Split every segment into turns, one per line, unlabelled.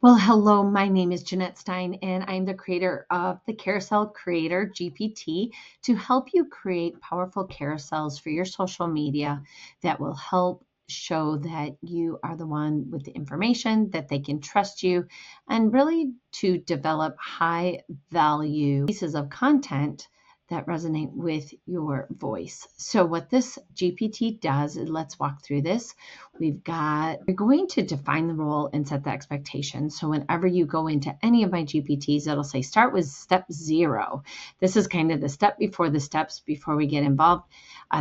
Well, hello, my name is Jeanette Stein, and I'm the creator of the Carousel Creator GPT to help you create powerful carousels for your social media that will help show that you are the one with the information, that they can trust you, and really to develop high value pieces of content that resonate with your voice. So what this GPT does, let's walk through this. We're going to define the role and set the expectation. So whenever you go into any of my GPTs, it'll say start with step 0. This is kind of the step before the steps before we get involved.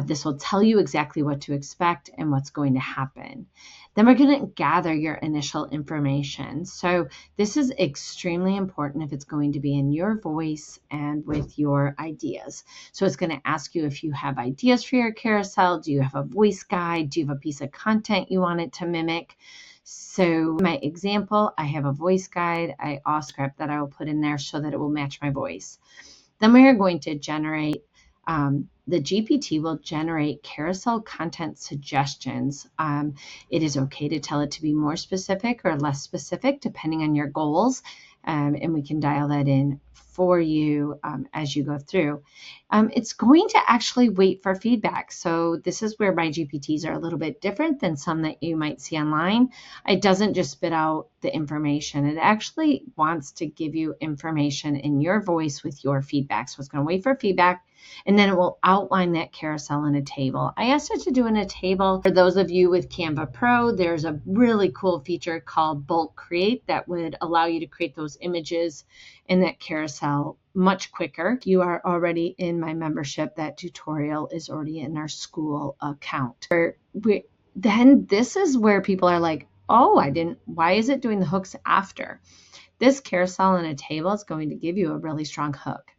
This will tell you exactly what to expect and what's going to happen. Then we're going to gather your initial information. So this is extremely important if it's going to be in your voice and with your ideas. So it's going to ask you if you have ideas for your carousel. Do you have a voice guide? Do you have a piece of content you want it to mimic? So my example, I have a voice guide, a script that I will put in there so that it will match my voice. Then we are going to generate the GPT will generate carousel content suggestions. It is okay to tell it to be more specific or less specific depending on your goals, and we can dial that in for you as you go through. It's going to actually wait for feedback. So this is where my GPTs are a little bit different than some that you might see online. It doesn't just spit out the information. It actually wants to give you information in your voice with your feedback. So it's going to wait for feedback, and then it will outline that carousel in a table. I asked it to do in a table. For those of you with Canva Pro, there's a really cool feature called Bulk Create that would allow you to create those images in that carousel much quicker. You are already in my membership. That tutorial is already in our school account. Then this is where people are like, oh, why is it doing the hooks after? This carousel in a table is going to give you a really strong hook.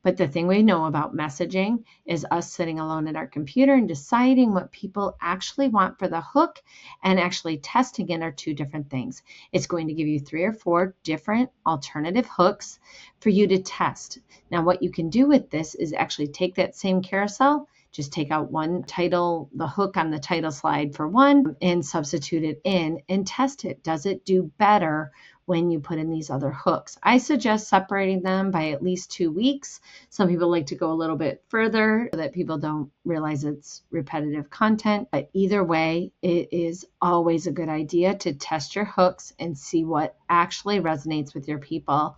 But the thing we know about messaging is us sitting alone at our computer and deciding what people actually want for the hook and actually testing it are two different things. It's going to give you 3 or 4 different alternative hooks for you to test. Now, what you can do with this is actually take that same carousel, just take out one title, the hook on the title slide for one, and substitute it in and test it. Does it do better when you put in these other hooks? I suggest separating them by at least 2 weeks. Some people like to go a little bit further so that people don't realize it's repetitive content. But either way, it is always a good idea to test your hooks and see what actually resonates with your people.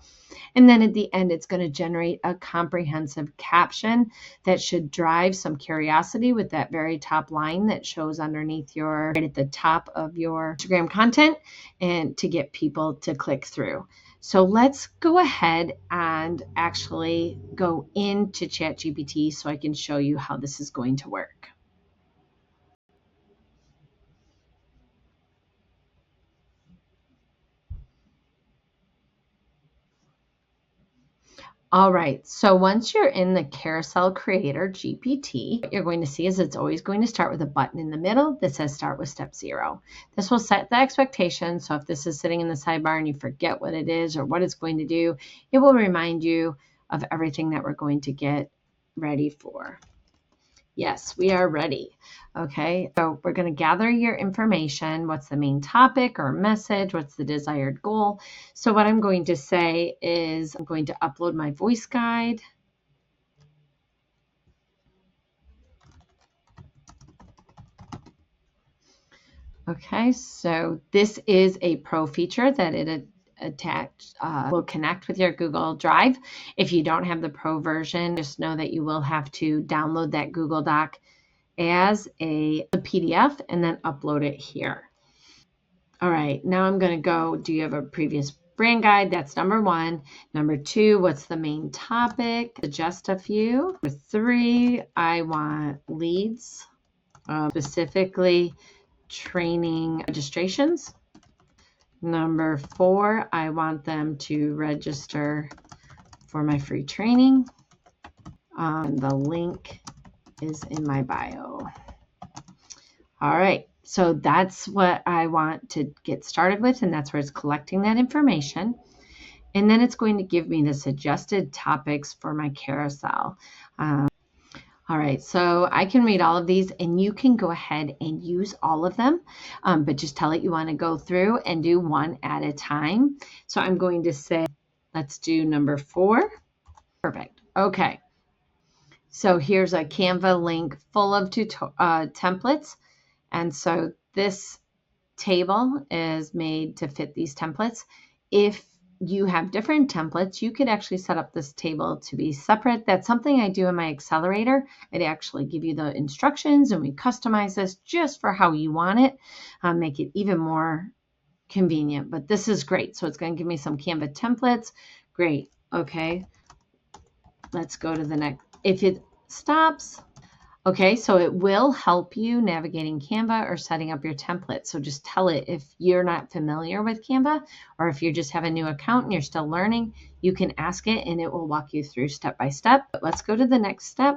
And then at the end, it's going to generate a comprehensive caption that should drive some curiosity with that very top line that shows underneath right at the top of your Instagram content, and to get people to click through. So let's go ahead and actually go into ChatGPT so I can show you how this is going to work. All right, so once you're in the Carousel Creator GPT, what you're going to see is it's always going to start with a button in the middle that says start with step 0. This will set the expectation. So if this is sitting in the sidebar and you forget what it is or what it's going to do, it will remind you of everything that we're going to get ready for. Yes, we are ready. Okay, so we're going to gather your information. What's the main topic or message? What's the desired goal? So what I'm going to say is I'm going to upload my voice guide. Okay, so this is a pro feature that it will connect with your Google Drive. If you don't have the pro version, just know that you will have to download that Google Doc as a PDF and then upload it here. All right, now I'm going to go, do you have a previous brand guide? That's number 1. Number 2, what's the main topic? Suggest a few. Number 3, I want leads, specifically training registrations. Number 4, I want them to register for my free training. The link is in my bio. All right, so that's what I want to get started with, and that's where it's collecting that information. And then it's going to give me the suggested topics for my carousel. All All right, so I can read all of these and you can go ahead and use all of them, but just tell it you want to go through and do one at a time. So I'm going to say, let's do number 4. Perfect. Okay. So here's a Canva link full of templates. And so this table is made to fit these templates. If you have different templates, you could actually set up this table to be separate. That's something I do in my accelerator. I'd actually give you the instructions and we customize this just for how you want it, make it even more convenient. But this is great. So it's going to give me some Canva templates. Great. Okay. Let's go to the next. If it stops, okay, so it will help you navigating Canva or setting up your template. So just tell it if you're not familiar with Canva or if you just have a new account and you're still learning, you can ask it and it will walk you through step by step. But let's go to the next step.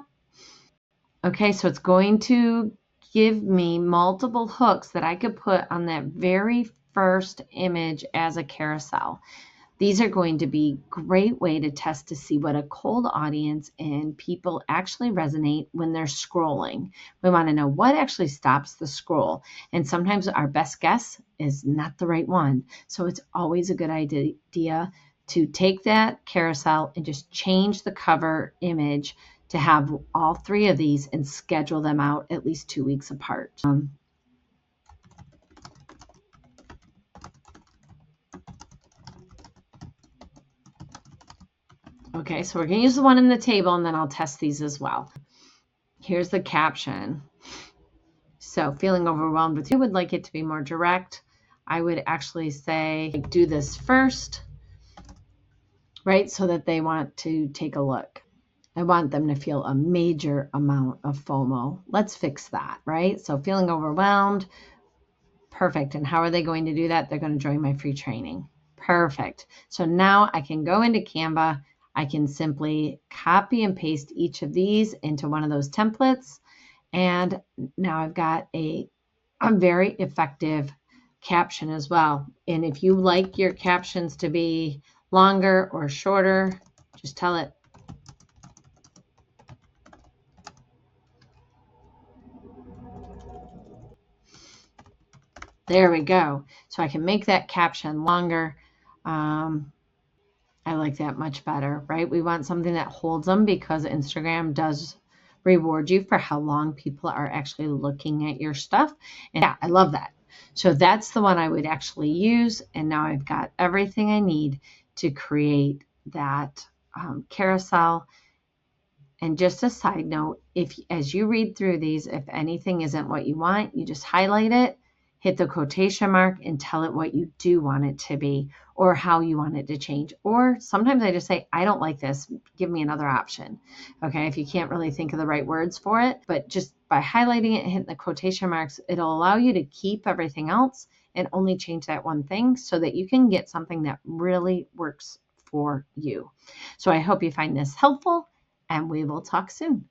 Okay, so it's going to give me multiple hooks that I could put on that very first image as a carousel. These are going to be a great way to test to see what a cold audience and people actually resonate when they're scrolling. We want to know what actually stops the scroll. And sometimes our best guess is not the right one. So it's always a good idea to take that carousel and just change the cover image to have all 3 of these and schedule them out at least 2 weeks apart. Okay, so we're going to use the one in the table and then I'll test these as well. Here's the caption. So feeling overwhelmed with you, would like it to be more direct. I would actually say do this first, right? So that they want to take a look. I want them to feel a major amount of FOMO. Let's fix that, right? So feeling overwhelmed, perfect. And how are they going to do that? They're going to join my free training. Perfect. So now I can go into Canva. I can simply copy and paste each of these into one of those templates. And now I've got a very effective caption as well. And if you like your captions to be longer or shorter, just tell it. There we go. So I can make that caption longer. I like that much better, right? We want something that holds them because Instagram does reward you for how long people are actually looking at your stuff. And yeah, I love that. So that's the one I would actually use. And now I've got everything I need to create that carousel. And just a side note, if as you read through these, if anything isn't what you want, you just highlight it, hit the quotation mark and tell it what you do want it to be or how you want it to change. Or sometimes I just say, I don't like this. Give me another option. Okay, if you can't really think of the right words for it, but just by highlighting it and hitting the quotation marks, it'll allow you to keep everything else and only change that one thing so that you can get something that really works for you. So I hope you find this helpful and we will talk soon.